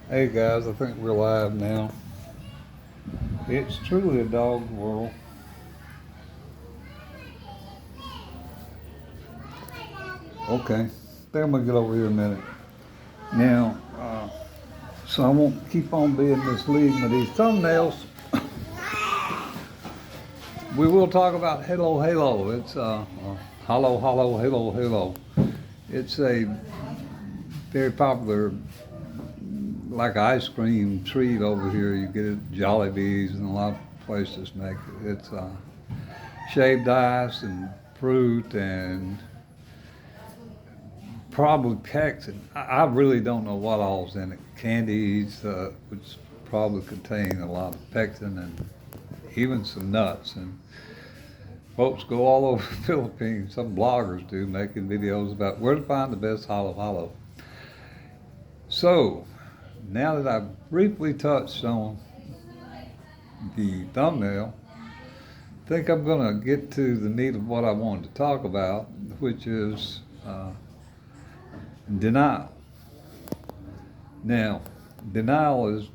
Hey guys, I think we're live now. It's truly a dog world. Okay, I think I'm gonna get over here a minute. Now, so I won't keep on being misleading with these thumbnails. We will talk about Hello Halo. It's Hollow Hollow Halo Halo. It's a very popular, like ice cream treat over here. You get it at Jollibee's and a lot of places make it. It's shaved ice and fruit and probably pectin. I really don't know what all's in it. Candies, which probably contain a lot of pectin and even some nuts. And folks go all over the Philippines, some bloggers do, making videos about where to find the best hollow hollow. So, now that I've briefly touched on the thumbnail, I think I'm going to get to the meat of what I wanted to talk about, which is denial. Now, denial is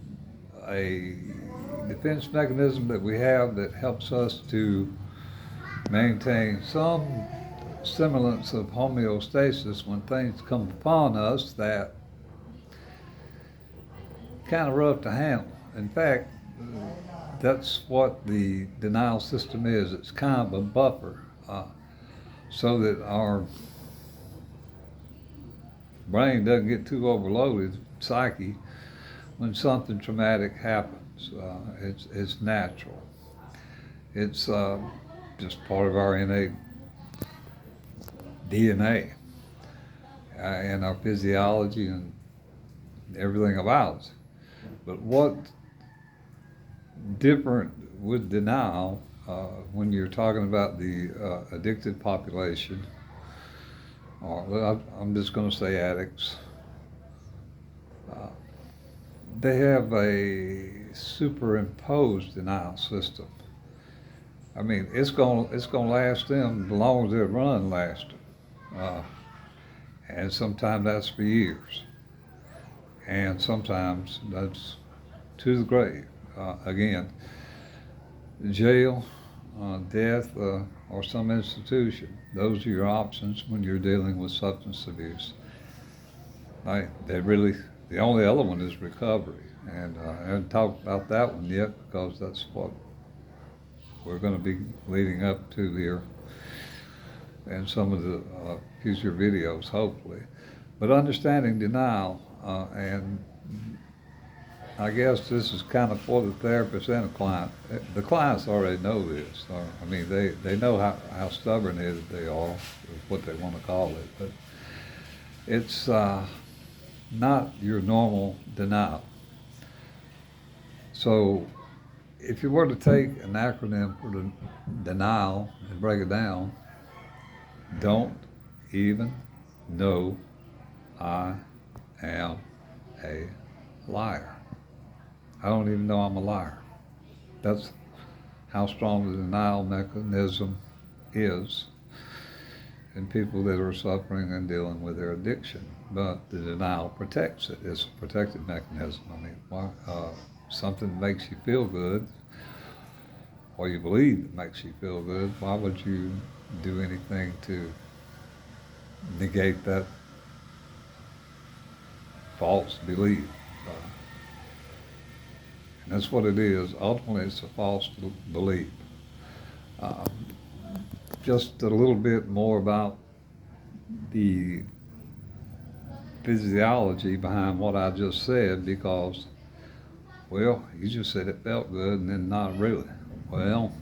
a defense mechanism that we have that helps us to maintain some semblance of homeostasis when things come upon us that kind of rough to handle. In fact, that's what the denial system is. It's kind of a buffer so that our brain doesn't get too overloaded, psyche, when something traumatic happens. It's natural. It's just part of our innate DNA and our physiology and everything about us. But what's different with denial when you're talking about the addicted population, or I'm just going to say addicts, they have a superimposed denial system. I mean, it's going to last them as long as their run lasts, and sometimes that's for years, and sometimes that's to the grave. Again, jail, death, or some institution. Those are your options when you're dealing with substance abuse. The only other one is recovery. And I haven't talked about that one yet because that's what we're going to be leading up to here in some of the future videos, hopefully. But understanding denial, and I guess this is kind of for the therapist and the client. The clients already know this. I mean, they know how stubborn it is they are, is what they want to call it. But it's not your normal denial. So if you were to take an acronym for the denial and break it down, don't even know I am a liar. I don't even know I'm a liar. That's how strong the denial mechanism is in people that are suffering and dealing with their addiction. But the denial protects it. It's a protective mechanism. I mean, something makes you feel good, or you believe it makes you feel good, why would you do anything to negate that false belief? And that's what it is. Ultimately, it's a false belief. Just a little bit more about the physiology behind what I just said, because, well, you just said it felt good and then not really. Well,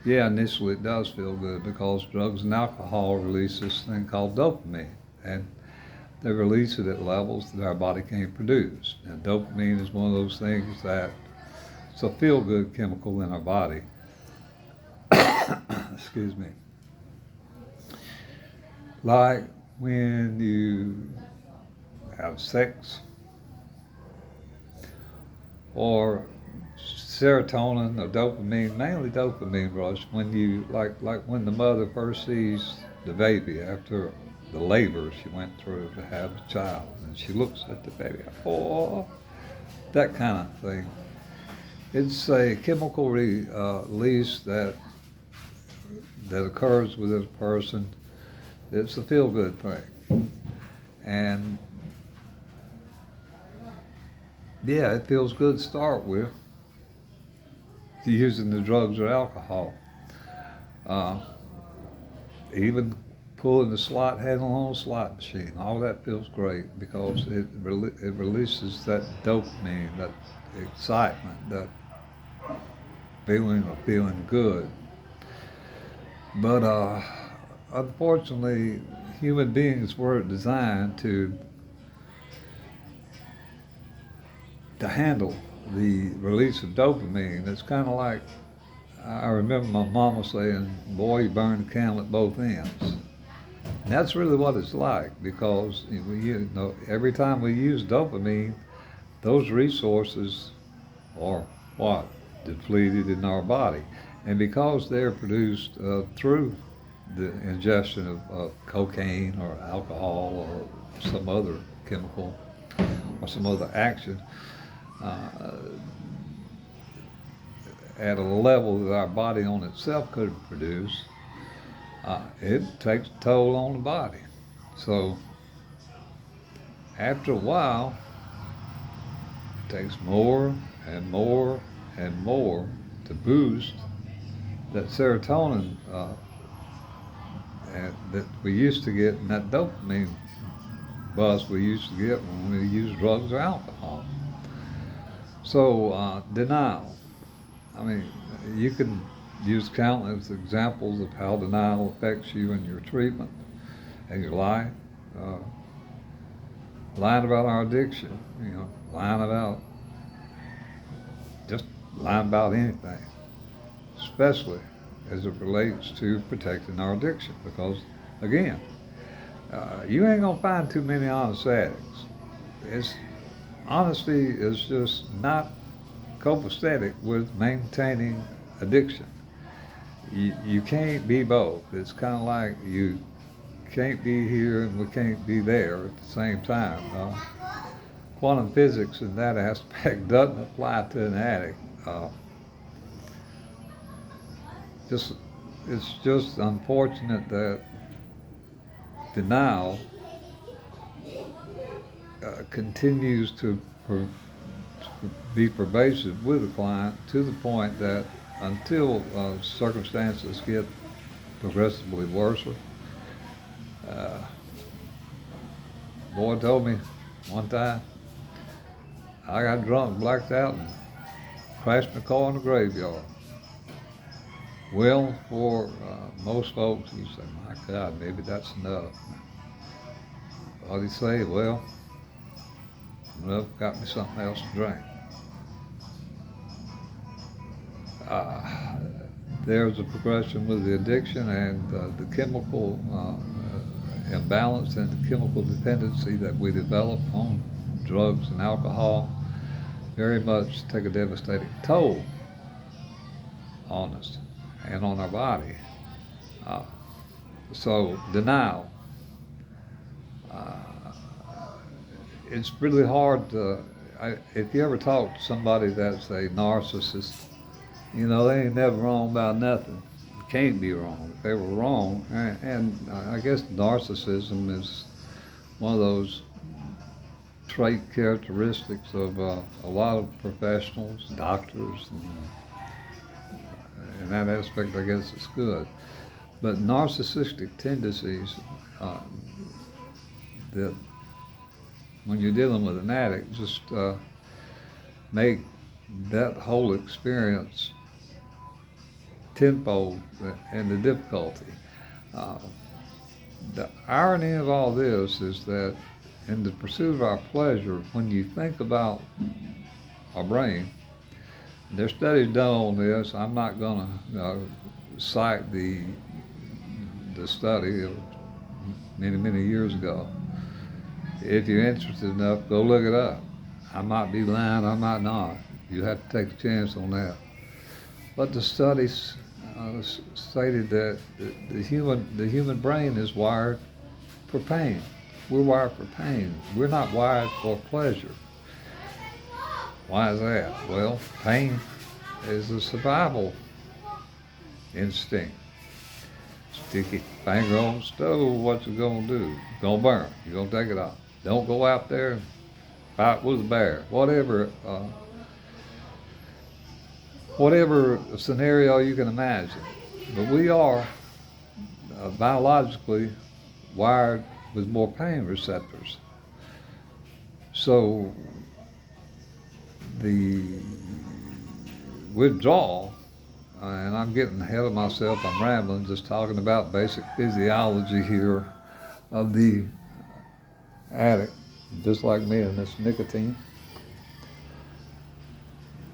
yeah, initially it does feel good because drugs and alcohol release this thing called dopamine. And they release it at levels that our body can't produce. And dopamine is one of those things that it's a feel-good chemical in our body. Excuse me. Like when you have sex, or serotonin or dopamine, mainly dopamine rush, when you, like when the mother first sees the baby after the labor she went through to have a child, and she looks at the baby, oh, that kind of thing. It's a chemical release that occurs within a person. It's a feel-good thing. And yeah, it feels good to start with, using the drugs or alcohol. Even pulling the slot handle on a slot machine, all that feels great because it releases that dopamine, that excitement, that feeling of feeling good. But unfortunately, human beings weren't designed to handle the release of dopamine. It's kind of like, I remember my mama saying, boy, you burn the candle at both ends. And that's really what it's like, because every time we use dopamine, those resources are what? Depleted in our body. And because they're produced through the ingestion of cocaine or alcohol or some other chemical or some other action, at a level that our body on itself couldn't produce, it takes a toll on the body. So after a while, it takes more and more and more to boost that serotonin that we used to get, and that dopamine buzz we used to get when we used drugs or alcohol. So denial. I mean, you can use countless examples of how denial affects you in your treatment and your life. Lying about our addiction, lying about anything, especially as it relates to protecting our addiction. Because, again, you ain't gonna find too many honest addicts. Honesty is just not copacetic with maintaining addiction. You can't be both. It's kind of like you can't be here and we can't be there at the same time. Quantum physics in that aspect doesn't apply to an addict. It's just unfortunate that denial continues to be pervasive with the client, to the point that until circumstances get progressively worse. Boy told me one time, I got drunk, blacked out, and crashed my car in the graveyard. Well, for most folks, you say, my God, maybe that's enough. What do you say? Well, got me something else to drink. There's a progression with the addiction and the chemical imbalance and the chemical dependency that we develop on drugs and alcohol very much take a devastating toll on us and on our body. So denial. It's really hard to, if you ever talk to somebody that's a narcissist, they ain't never wrong about nothing. Can't be wrong. If they were wrong, and I guess narcissism is one of those trait characteristics of a lot of professionals, doctors, and in that aspect, I guess it's good. But narcissistic tendencies that when you're dealing with an addict just make that whole experience tenfold in the difficulty. The irony of all this is that in the pursuit of our pleasure, when you think about our brain, there's studies done on this. I'm not going to cite the study of many years ago. If you're interested enough, go look it up. I might be lying, I might not. You have to take a chance on that. But the studies stated that the human brain is wired for pain. We're wired for pain. We're not wired for pleasure. Why is that? Well, pain is a survival instinct. Stick your finger on the stove, what's it gonna do? It's gonna burn. You're gonna take it off. Don't go out there and fight with a bear. Whatever scenario you can imagine. But we are biologically wired with more pain receptors. So the withdrawal, and I'm getting ahead of myself, I'm rambling, just talking about basic physiology here of the addict, just like me and this nicotine.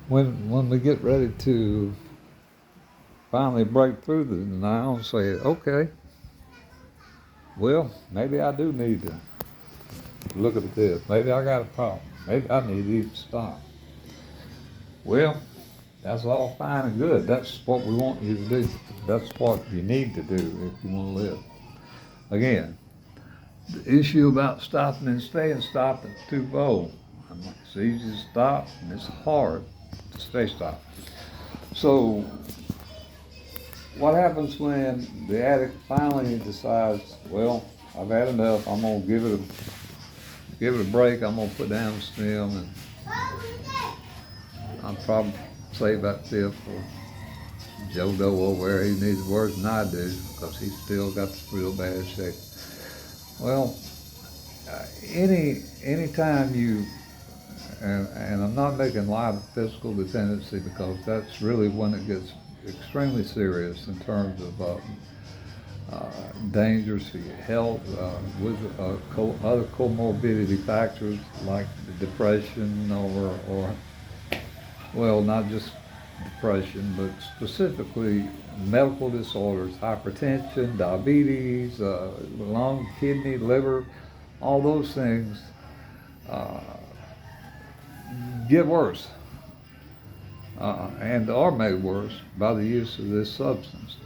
When we get ready to finally break through the denial and say, okay, well, maybe I do need to look at this. Maybe I got a problem. Maybe I need to even stop. Well, that's all fine and good. That's what we want you to do. That's what you need to do if you want to live. Again, the issue about stopping and staying stopped is twofold. It's easy to stop and it's hard to stay stopped. So what happens when the addict finally decides, well, I've had enough, I'm gonna give it a break, I'm gonna put down the stem, and I'll probably save that tip for Joe Doe over there. He needs worse than I do because he's still got this real bad shape. Well, anytime you, and I'm not making light of physical dependency because that's really when it gets extremely serious in terms of dangers to your health, with other comorbidity factors like depression or well, not just depression, but specifically medical disorders, hypertension, diabetes, lung, kidney, liver, all those things get worse and are made worse by the use of this substance.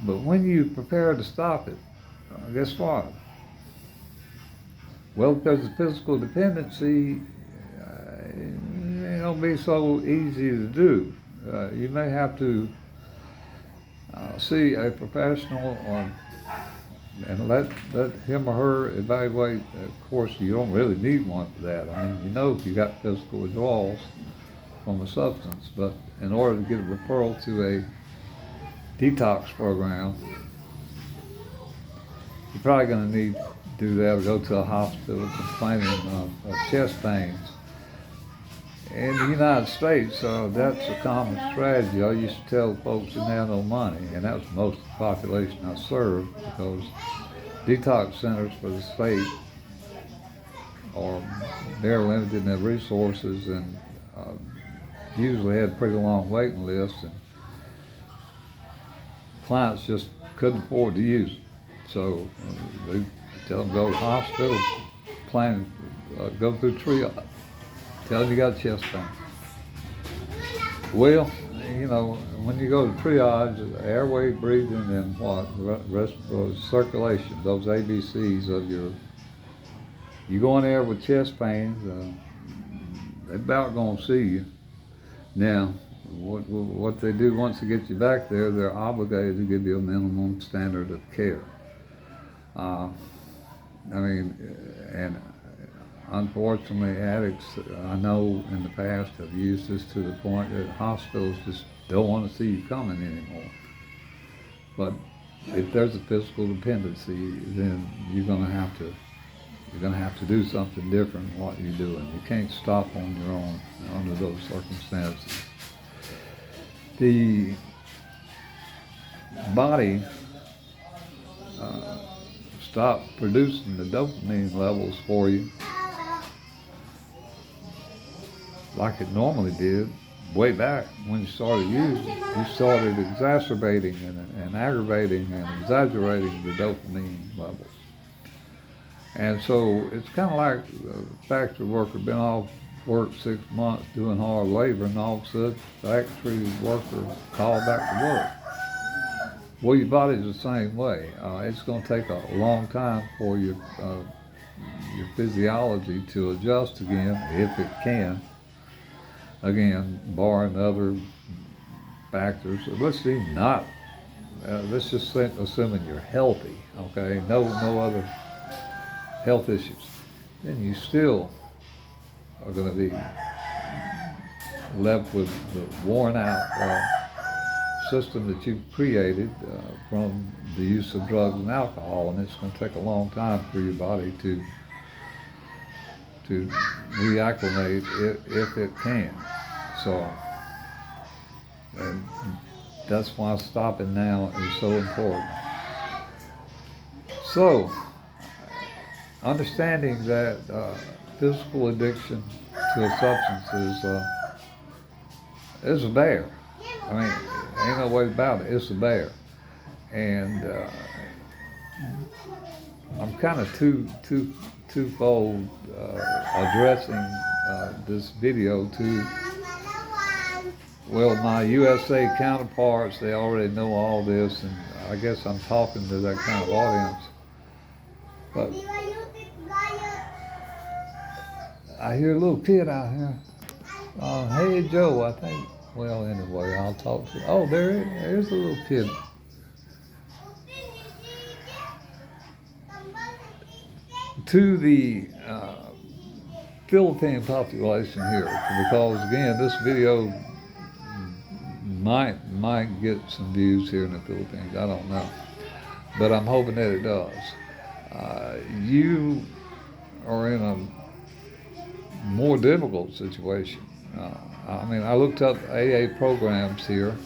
But when you prepare to stop it, guess what? Well, because the physical dependency, it don't be so easy to do. You may have to see a professional and let him or her evaluate. Of course, you don't really need one for that. I mean, you know if you got physical withdrawals from a substance, but in order to get a referral to a detox program, you're probably going to need to do that or go to a hospital complaining of chest pains. In the United States, that's a common strategy. I used to tell folks who didn't have no money, and that was most of the population I served, because detox centers for the state are very limited in their resources and usually had pretty long waiting lists, and clients just couldn't afford to use it. So they tell them go to the hospital, go through triage. Tell them you got chest pain. Well, you know, when you go to triage, airway, breathing, and respiratory circulation, those ABCs of you go in there with chest pains, they're about gonna see you. Now, what they do once they get you back there, they're obligated to give you a minimum standard of care. And unfortunately, addicts, I know in the past, have used this to the point that hospitals just don't want to see you coming anymore. But if there's a physical dependency, then you're gonna have to do something different than what you're doing. You can't stop on your own under those circumstances. The body stopped producing the dopamine levels for you like it normally did way back when you started using. You started exacerbating and aggravating and exaggerating the dopamine levels. And so it's kind of like a factory worker been off work 6 months doing hard labor, and all of a sudden the factory worker called back to work. Well, your body's the same way. It's going to take a long time for your physiology to adjust again, if it can, again, barring other factors. Let's see, not. Let's just think, assuming you're healthy, okay, no other health issues, then you still are going to be left with the worn out system that you've created from the use of drugs and alcohol, and it's going to take a long time for your body to reacclimate if it can. So, and that's why stopping now is so important. So, understanding that physical addiction to a substance is a bear. I mean, ain't no way about it. It's a bear, and I'm kind of twofold addressing this video to, well, my USA counterparts. They already know all this, and I guess I'm talking to that kind of audience. But I hear a little kid out here. Hey, Joe, I think. Well, anyway, I'll talk to you. Oh, there's a little kid. To the Philippine population here, because again, this video might get some views here in the Philippines. I don't know, but I'm hoping that it does. You are in a more difficult situation. I mean, I looked up AA programs here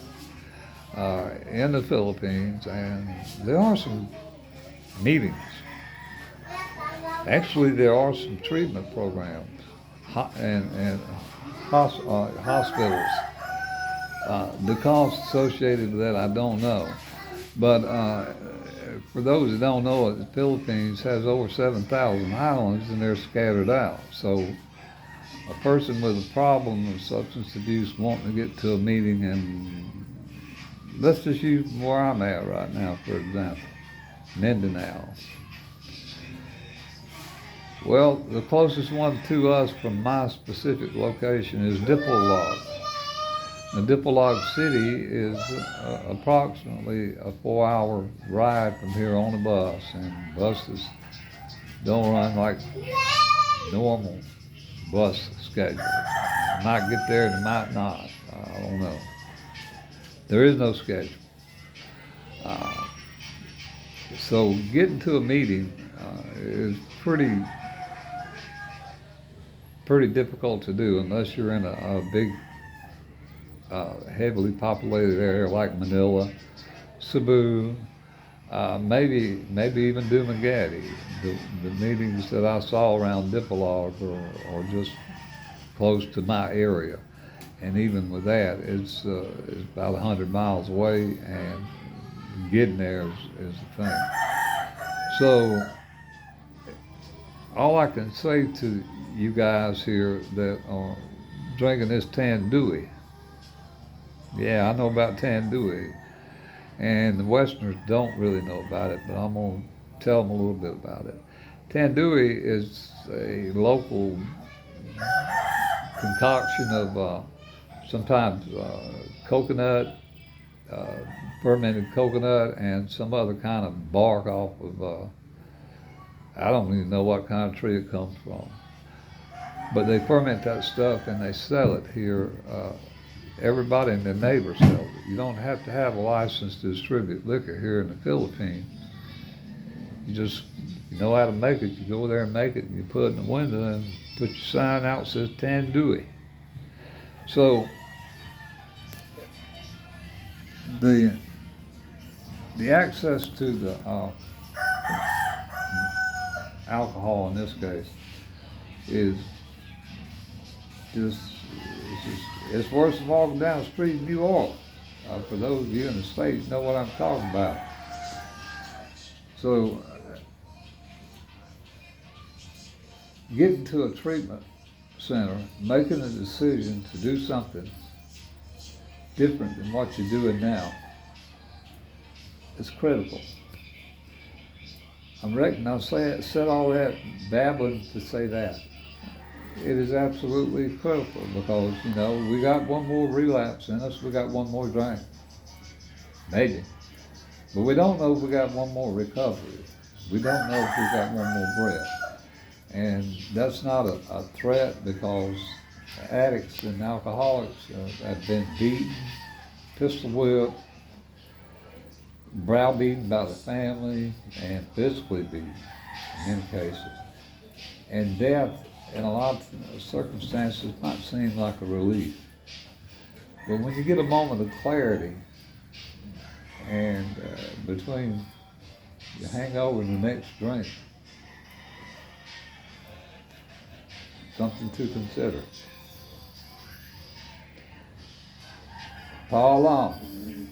in the Philippines, and there are some meetings. Actually, there are some treatment programs and hospitals. The cost associated with that, I don't know. But for those that don't know it, the Philippines has over 7,000 islands, and they're scattered out. So a person with a problem of substance abuse wanting to get to a meeting, and let's just use where I'm at right now, for example, Mindanao. Well, the closest one to us from my specific location is Dipolog. The Dipolog City is approximately a 4-hour ride from here on a bus, and buses don't run like normal bus schedules. You might get there and it might not. I don't know. There is no schedule. So getting to a meeting is pretty difficult to do unless you're in a big, heavily populated area like Manila, Cebu, maybe even Dumaguete. The meetings that I saw around Dipolog are just close to my area, and even with that, it's about 100 miles away, and getting there is the thing. So all I can say to you guys here that are drinking this Tandui, yeah, I know about Tandui, and the Westerners don't really know about it, but I'm going to tell them a little bit about it. Tandui is a local concoction of sometimes coconut, fermented coconut, and some other kind of bark off of, I don't even know what kind of tree it comes from. But they ferment that stuff and they sell it here. Everybody and their neighbor sells it. You don't have to have a license to distribute liquor here in the Philippines. You just know how to make it. You go there and make it, and you put it in the window and put your sign out that says Tandui. So the access to the alcohol in this case is it's worse than walking down the street in New Orleans. For those of you in the States know what I'm talking about. So getting to a treatment center, making a decision to do something different than what you're doing now is critical. I reckon I said all that babbling to say that. it is absolutely critical because, you know, we got one more relapse in us, we got one more drink. Maybe. But we don't know if we got one more recovery. We don't know if we got one more breath. And that's not a threat because addicts and alcoholics have been beaten, pistol whipped, browbeaten by the family, and physically beaten in many cases. And death, in a lot of circumstances, might seem like a relief. But when you get a moment of clarity, and between the hangover and the next drink, something to consider. Paul Long.